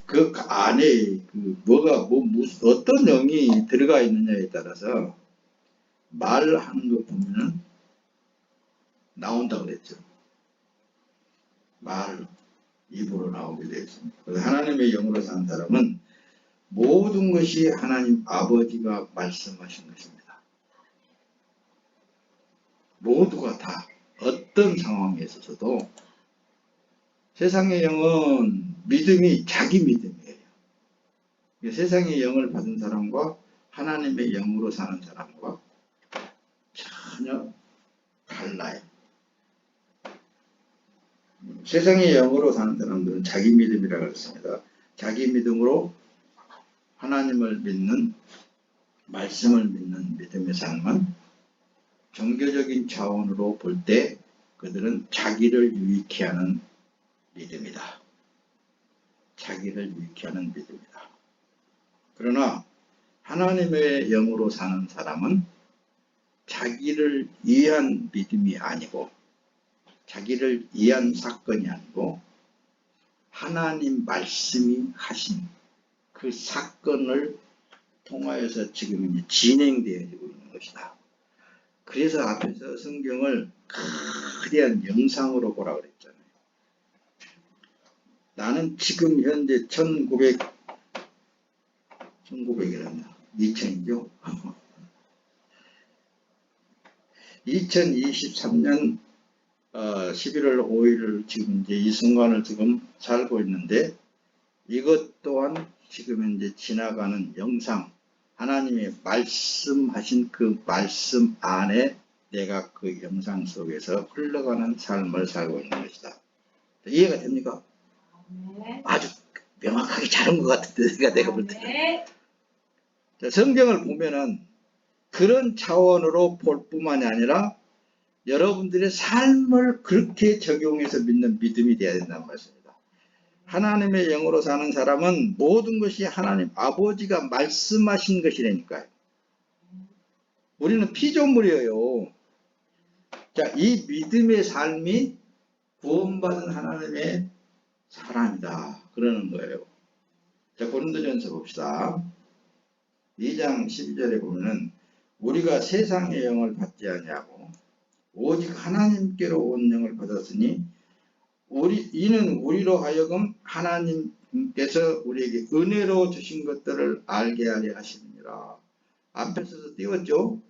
그 안에 무슨 어떤 영이 들어가 있느냐에 따라서 말하는 것 보면은 나온다고 그랬죠. 말 입으로 나오게 되어 있습니다. 그래서 하나님의 영으로 사는 사람은 모든 것이 하나님 아버지가 말씀하신 것입니다. 모두가 다 어떤 상황에 있어서도 세상의 영은 믿음이 자기 믿음이에요. 세상의 영을 받은 사람과 하나님의 영으로 사는 사람과 전혀 달라요. 세상의 영으로 사는 사람들은 자기 믿음이라고 했습니다. 자기 믿음으로 하나님을 믿는, 말씀을 믿는 믿음의 삶은 종교적인 차원으로 볼 때 그들은 자기를 유익케 하는 믿음이다. 자기를 유익케 하는 믿음이다. 그러나 하나님의 영으로 사는 사람은 자기를 위한 믿음이 아니고 자기를 위한 사건이 아니고 하나님 말씀이 하신 그 사건을 통하여서 지금 이제 진행되어지고 있는 것이다. 그래서 앞에서 성경을 거대한 영상으로 보라 그랬잖아요. 나는 지금 현재 1900이란다. 2000이죠. 2023년 11월 5일을 지금 이제 이 순간을 지금 살고 있는데 이것 또한 지금 현재 지나가는 영상, 하나님의 말씀하신 그 말씀 안에 내가 그 영상 속에서 흘러가는 삶을 살고 있는 것이다. 이해가 됩니까? 아주 명확하게 잘한 것 같은데 내가 볼 때. 성경을 보면은 그런 차원으로 볼 뿐만이 아니라 여러분들의 삶을 그렇게 적용해서 믿는 믿음이 되어야 된다는 말씀입니다. 하나님의 영으로 사는 사람은 모든 것이 하나님 아버지가 말씀하신 것이라니까요. 우리는 피조물이에요. 자, 이 믿음의 삶이 구원받은 하나님의 사람이다. 그러는 거예요. 자, 고린도전서 봅시다. 2장 12절에 보면은 우리가 세상의 영을 받지 아니하고 오직 하나님께로 온 영을 받았으니 이는 우리로 하여금 하나님께서 우리에게 은혜로 주신 것들을 알게 하려 하심이니라. 앞에서도 띄웠죠.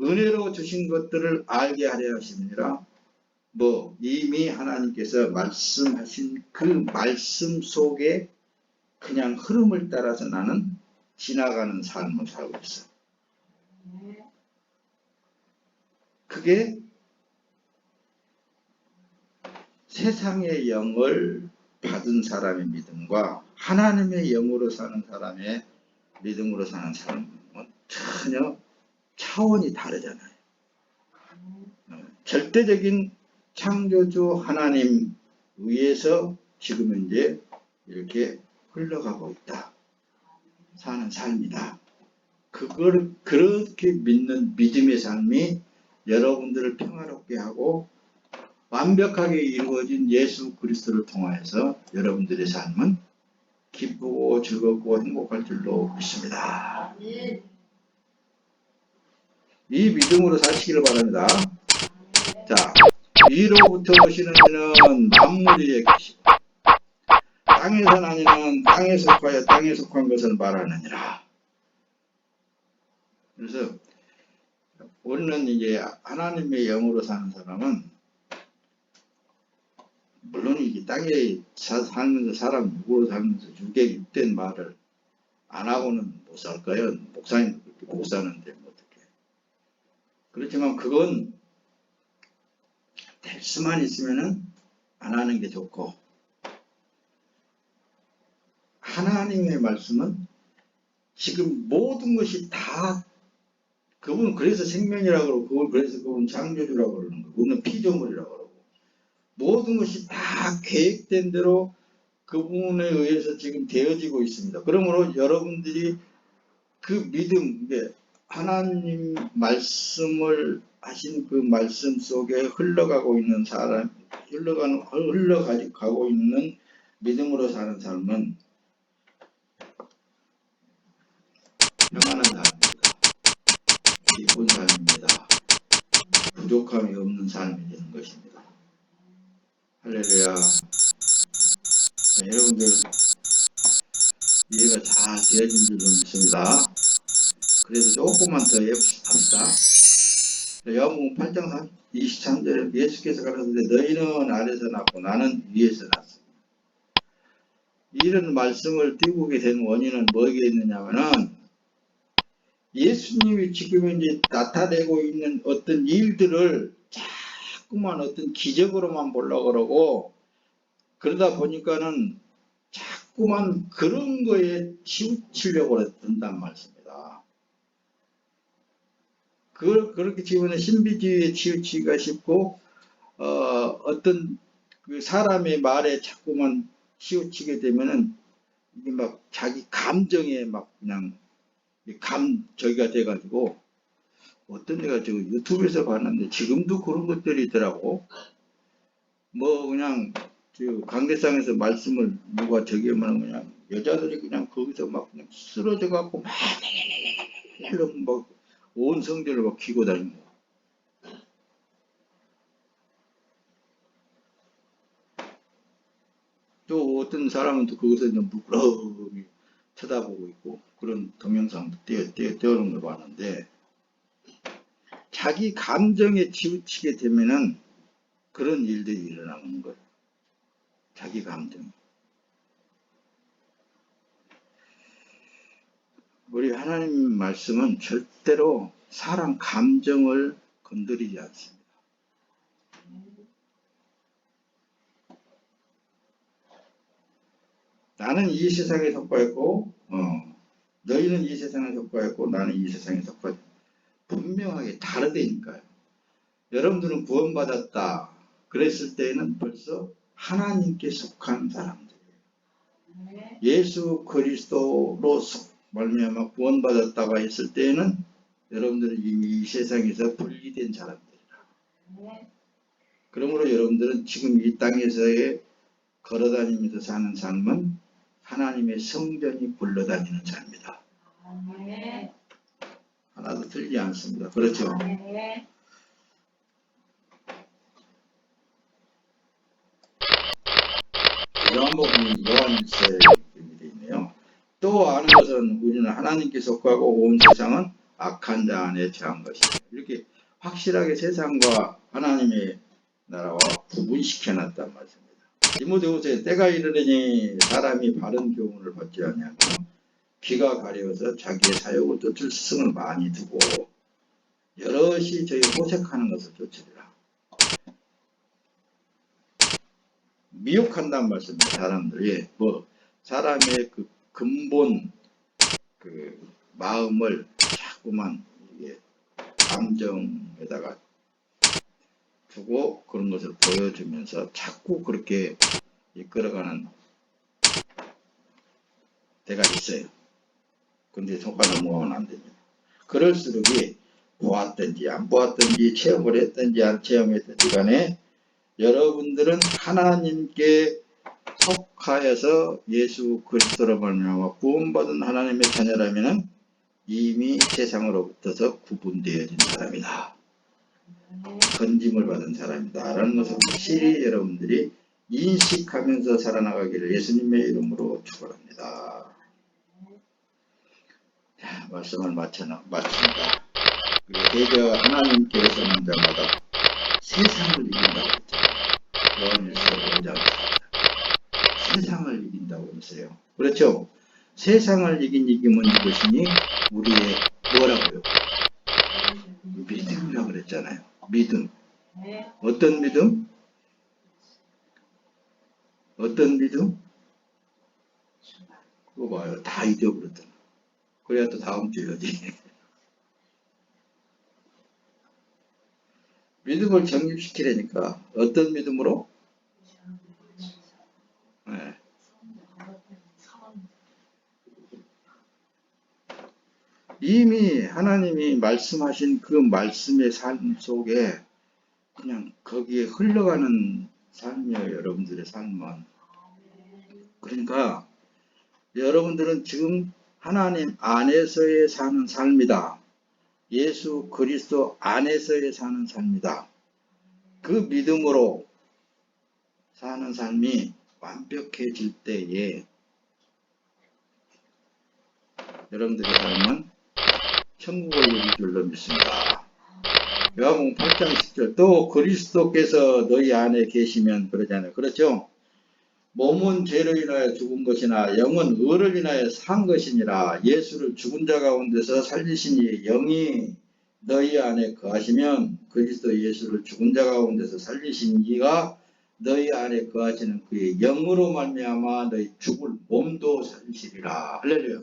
은혜로 주신 것들을 알게 하려 하심이니라. 이미 하나님께서 말씀하신 그 말씀 속에 그냥 흐름을 따라서 나는 지나가는 삶을 살고 있어. 그게 세상의 영을 받은 사람의 믿음과 하나님의 영으로 사는 사람의 믿음으로 사는 사람은 전혀 차원이 다르잖아요. 절대적인 창조주 하나님 위에서 지금 현재 이렇게 흘러가고 있다. 사는 삶이다. 그걸 그렇게 믿는 믿음의 삶이 여러분들을 평화롭게 하고 완벽하게 이루어진 예수 그리스도를 통하여서 여러분들의 삶은 기쁘고 즐겁고 행복할 줄로 믿습니다. 이 믿음으로 사시기를 바랍니다. 자, 위로부터 오시는 이는 만물이 계시고 땅에서 나니는 땅에 속하여 땅에 속한 것을 말하느니라. 그래서 우리는 이제 하나님의 영으로 사는 사람은 물론 이게 땅에 살면서 사람 육으로 살면서 육에 육된 말을 안 하고는 못 살까요? 목사님 그렇게 못 사는데 뭐 어떻게? 그렇지만 그건 될 수만 있으면은 안 하는 게 좋고 하나님의 말씀은 지금 모든 것이 다 그분 그래서 생명이라고 그러고 그걸 그래서 그분 창조주라고 그러는 거고 그분은 피조물이라고 그러고 모든 것이 다 계획된 대로 그분에 의해서 지금 되어지고 있습니다. 그러므로 여러분들이 그 믿음, 하나님 말씀을 하신 그 말씀 속에 흘러가고 있는 사람, 흘러가고 있는 믿음으로 사는 삶은 평안한 삶입니다. 기쁜 삶입니다. 부족함이 없는 삶이 되는 것입니다. 할렐루야. 여러분들 이해가 잘 되어진 줄로 믿습니다. 그래도 조금만 더 합시다. 요한복음 8장 23절에 예수께서 가라사대 너희는 아래서 났고 나는 위에서 났습니다. 이런 말씀을 띄우게 된 원인은 뭐겠느냐면은 예수님이 지금 이제 나타내고 있는 어떤 일들을 자꾸만 어떤 기적으로만 보려고 그러고 그러다 보니까는 자꾸만 그런 거에 치우치려고 한단 말씀입니다. 그렇게 지금은 신비주의에 치우치기가 쉽고 어떤 그 사람의 말에 자꾸만 치우치게 되면은 이게 막 자기 감정에 막 그냥 저기가 돼가지고 어떤 데가 저 유튜브에서 봤는데 지금도 그런 것들이 있더라고. 뭐 그냥 저 강대상에서 말씀을 누가 저기 하면 그냥 여자들이 그냥 거기서 막 그냥 쓰러져 갖고 막 온 성전을 막 기고 다니고. 또 어떤 사람은 또 거기서 그냥 부끄러움이 쳐다보고 있고 그런 동영상도 띄워놓은 걸 봤는데 자기 감정에 치우치게 되면은 그런 일들이 일어나는 거예요. 자기 감정. 우리 하나님 말씀은 절대로 사람 감정을 건드리지 않습니다. 나는 이 세상에 속하였고 너희는 이 세상에 속하였고 나는 이 세상에 속하였고 분명하게 다르다니까요. 여러분들은 구원받았다 그랬을 때에는 벌써 하나님께 속한 사람들이에요. 예수 그리스도로 말미암아 구원받았다고 했을 때에는 여러분들은 이미 이 세상에서 분리된 사람들이라. 그러므로 여러분들은 지금 이 땅에서의 걸어다니면서 사는 삶은 하나님의 성전이 굴러다니는 삶이다. 하나도 틀리지 않습니다. 그렇죠? 요한복음 요한일서에 되어 있네요. 또 아는 것은 우리는 하나님께 속하고 온 세상은 악한 자 안에 처한 것이다. 이렇게 확실하게 세상과 하나님의 나라와 구분시켜놨단 말씀입니다. 디모데후서에 때가 이르려니 사람이 바른 교훈을 받지 아니하며 귀가 가려워서 자기의 사욕을 쫓을 스승을 많이 두고 여럿이 저희 호색하는 것을 쫓으리라. 미혹한다는 말씀입니다. 사람들이 사람의 그 근본 그 마음을 자꾸만 감정에다가 두고 그런 것을 보여주면서 자꾸 그렇게 이끌어가는 때가 있어요. 근데 속아 넘어가면 안 됩니다. 그럴수록이 보았든지 안 보았든지 체험을 했든지 안 체험했든지 간에 여러분들은 하나님께 속하여서 예수 그리스도로 말미암아 구원받은 하나님의 자녀라면 이미 세상으로부터서 구분되어진 사람이다. 건짐을 받은 사람이다 라는 것을 확실히 여러분들이 인식하면서 살아나가기를 예수님의 이름으로 축원합니다. 자, 말씀을 마칩니다. 대저 하나님께서는 자마다 세상을 이긴다고 했잖아요. 요한일서 5장 4절. 세상을 이긴다고 했어요. 그렇죠? 세상을 이김은 이것이니 우리의 뭐라고요? 믿음이라고 그랬잖아요. 믿음. 어떤 믿음? 어떤 믿음? 그거 봐요. 다 잊어버렸잖아. 그래야 또 다음 주에 오지. 믿음을 정립시키려니까 어떤 믿음으로? 네. 이미 하나님이 말씀하신 그 말씀의 삶 속에 그냥 거기에 흘러가는 삶이에요. 여러분들의 삶은. 그러니까 여러분들은 지금 하나님 안에서의 사는 삶이다. 예수 그리스도 안에서의 사는 삶이다. 그 믿음으로 사는 삶이 완벽해질 때에 여러분들의 삶은 천국을 누릴 줄로 믿습니다. 요한복음 8장 10절 또 그리스도께서 너희 안에 계시면 그러잖아요. 그렇죠? 몸은 죄로 인하여 죽은 것이나 영은 의를 인하여 산 것이니라. 예수를 죽은 자 가운데서 살리신 이의 영이 너희 안에 거하시면 그리스도 예수를 죽은 자 가운데서 살리신 이가 너희 안에 거하시는 그의 영으로 말미암아 너희 죽을 몸도 살리시리라. 할렐루야.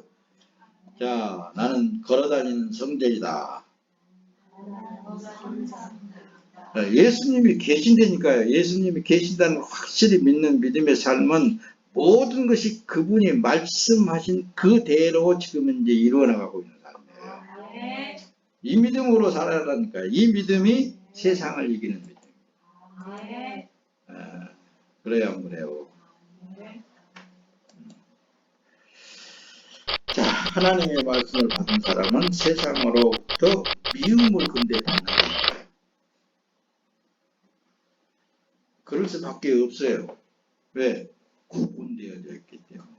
자, 나는 걸어다니는 성전이다. 예수님이 계신다니까요. 예수님이 계신다는 걸 확실히 믿는 믿음의 삶은 모든 것이 그분이 말씀하신 그대로 지금 이제 이루어나가고 있는 삶이에요. 이 믿음으로 살아가니까요. 이 믿음이 세상을 이기는 믿음. 그래야 그래요. 자, 하나님의 말씀을 받은 사람은 세상으로부터 미움을 근대받는 거예요. 그럴 수밖에 없어요. 왜? 구분되어져 있기 때문에.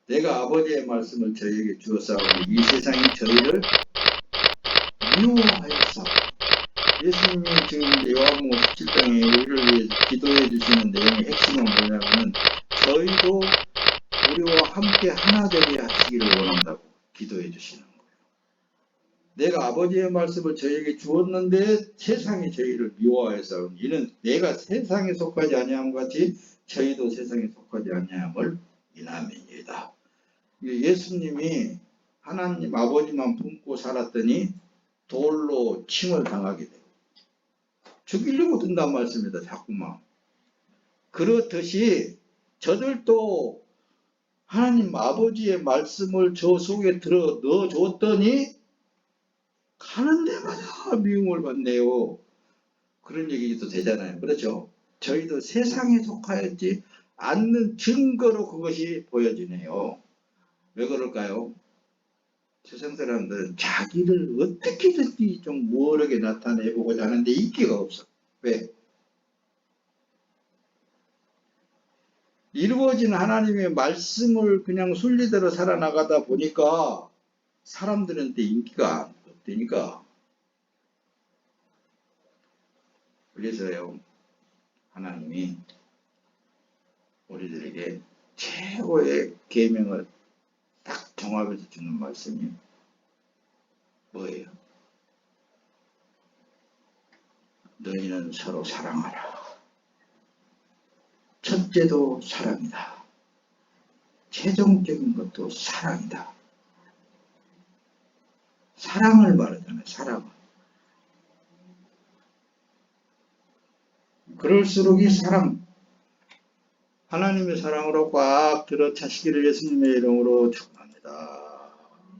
내가 아버지의 말씀을 저희에게 주었사오니 이 세상이 저희를 미워하였사. 예수님이 지금 요한복음 17장에 우리를 위해 기도해 주시는 내용의 핵심은 뭐냐면 저희도 우리와 함께 하나 되게 하시기를 원한다고 기도해 주시는 거예요. 내가 아버지의 말씀을 저희에게 주었는데 세상이 저희를 미워하였사. 이는 내가 세상에 속하지 아니함 같이 저희도 세상에 속하지 아니함을 인함이니이다. 예수님이 하나님 아버지만 품고 살았더니 돌로 침을 당하게 되고 죽이려고 든단 말씀입니다. 자꾸만. 그렇듯이 저들도 하나님 아버지의 말씀을 저 속에 들어 넣어줬더니 가는 데마다 미움을 받네요. 그런 얘기도 되잖아요. 그렇죠? 저희도 세상에 속하였지 않는 증거로 그것이 보여지네요. 왜 그럴까요? 세상 사람들은 자기를 어떻게든지 좀 모르게 나타내보고자 하는데 인기가 없어. 왜? 이루어진 하나님의 말씀을 그냥 순리대로 살아나가다 보니까 사람들한테 인기가 없다니까. 그래서요, 하나님이 우리들에게 최고의 계명을 딱 종합해서 주는 말씀이 뭐예요? 너희는 서로 사랑하라. 첫째도 사랑이다. 최종적인 것도 사랑이다. 사랑을 말하잖아요. 사랑. 그럴수록 이 사랑, 하나님의 사랑으로 꽉 들어 차시기를 예수님의 이름으로 축원합니다.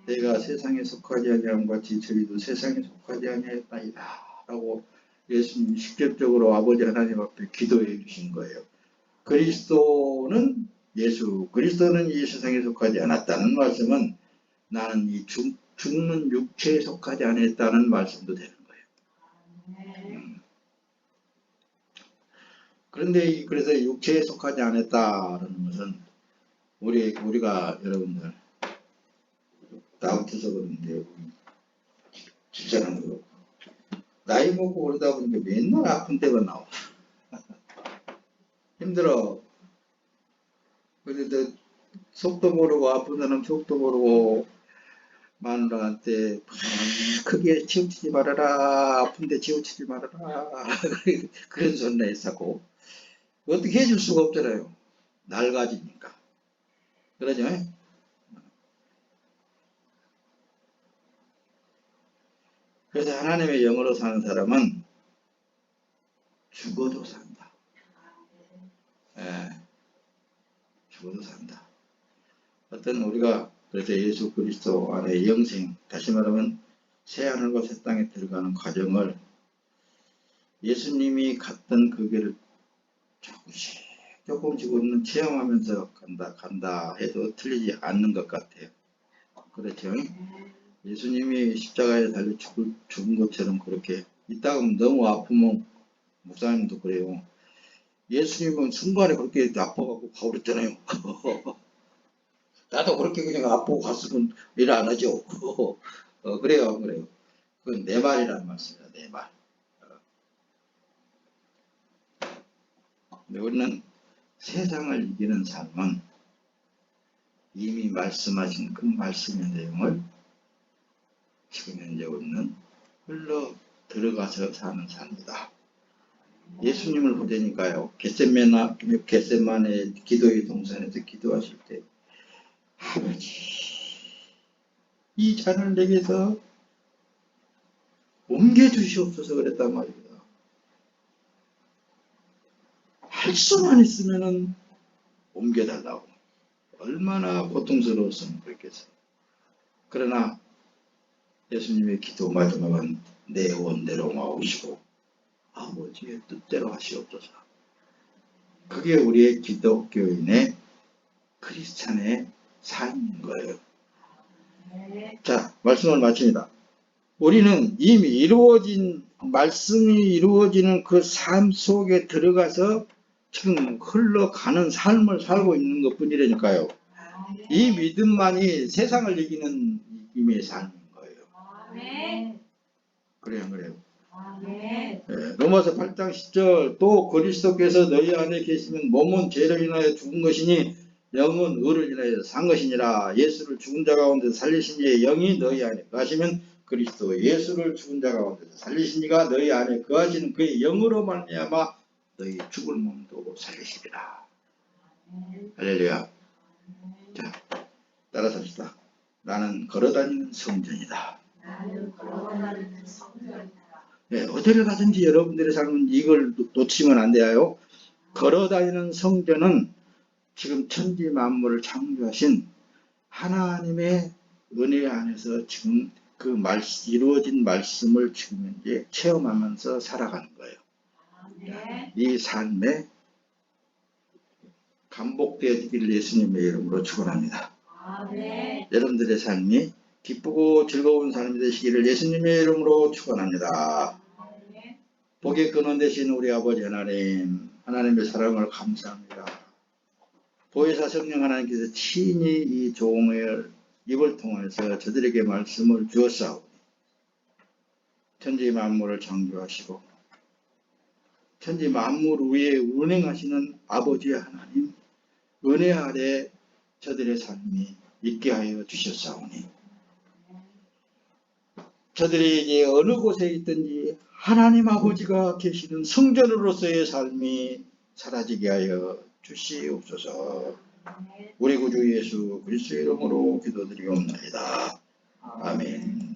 내가 세상에 속하지 아니함 같이 저희도 세상에 속하지 아니하였나이다 라고 예수님이 직접적으로 아버지 하나님 앞에 기도해 주신 거예요. 그리스도는 이 세상에 속하지 않았다는 말씀은 나는 이 죽는 육체에 속하지 않았다는 말씀도 되는 거예요. 그런데 그래서 육체에 속하지 않았다는 것은 우리가 여러분들 나 같아서 그런데 진짜는 그렇고 나이 먹고 그러다 보니까 맨날 아픈 때가 나와. 힘들어. 그런데 속도 모르고 아픈 사람 속도 모르고 마누라한테 크게 치우치지 말아라. 아픈데 치우치지 말아라. 그런 소리나 했었고 어떻게 해줄 수가 없잖아요. 낡아지니까. 그러죠? 그래서 하나님의 영으로 사는 사람은 죽어도 산다. 예, 죽어도 산다. 어떤 우리가 그래서 예수 그리스도 안에 영생, 다시 말하면 새하늘과 새 땅에 들어가는 과정을 예수님이 갔던 그 길을 조금씩 우리는 체험하면서 간다 해도 틀리지 않는 것 같아요. 그렇죠? 예수님이 십자가에 달려 죽은 것처럼 그렇게 이따가 너무 아프면 목사님도 그래요. 예수님은 순간에 그렇게 아파갖고 가버렸잖아요. 나도 그렇게 그냥 아프고 갔으면 일 안 하죠. 그래요. 그건 내 말이라는 말씀이다. 내 말. 근데 우리는 세상을 이기는 삶은 이미 말씀하신 그 말씀의 내용을 지금 현재 우리는 흘러 들어가서 사는 삶이다. 예수님을 보자니까요. 겟세마네 기도의 동산에서 기도하실 때 아버지 이 잔을 내게서 옮겨주시옵소서 그랬단 말입니다. 할 수만 있으면은 옮겨달라고. 얼마나 고통스러웠으면 그랬겠어요. 그러나 예수님의 기도 마지막은 내 원대로 마오시고 아버지의 뜻대로 하시옵소서. 그게 우리의 기독교인의 크리스찬의 삶인 거예요. 자, 말씀을 마칩니다. 우리는 이미 말씀이 이루어지는 그 삶 속에 들어가서 지금 흘러가는 삶을 살고 있는 것 뿐이라니까요. 이 믿음만이 세상을 이기는 힘의 삶인 거예요. 그래요. 네, 로마서 8장 10절 또 그리스도께서 너희 안에 계시면 몸은 죄를 인하여 죽은 것이니 영은 의를 인하여 산 것이니라. 예수를 죽은 자 가운데 살리신 이의 영이 너희 안에 거하시면 그리스도 예수를 죽은 자 가운데 살리신 이가 너희 안에 거하시는 그의 영으로 말미암아 너희 죽을 몸도 살리시리라. 할렐루야. 자, 따라서 합시다. 나는 걸어다니는 성전이다. 네, 어디를 가든지 여러분들의 삶은 이걸 놓치면 안 돼요. 걸어다니는 성전은 지금 천지 만물을 창조하신 하나님의 은혜 안에서 지금 그 이루어진 말씀을 지금 이제 체험하면서 살아가는 거예요. 이 삶에 반복되어지기를 예수님의 이름으로 축원합니다. 여러분들의 삶이 기쁘고 즐거운 삶이 되시기를 예수님의 이름으로 축원합니다. 복의 근원 되신 우리 아버지 하나님, 하나님의 사랑을 감사합니다. 보혜사 성령 하나님께서 친히 이 종의 입을 통해서 저들에게 말씀을 주었사오니 천지 만물을 창조하시고 천지 만물 위에 운행하시는 아버지 하나님 은혜 아래 저들의 삶이 있게 하여 주셨사오니 저들이 이제 어느 곳에 있든지 하나님 아버지가 계시는 성전으로서의 삶이 사라지게 하여 주시옵소서. 우리 구주 예수 그리스도의 이름으로 기도드리옵나이다. 아멘.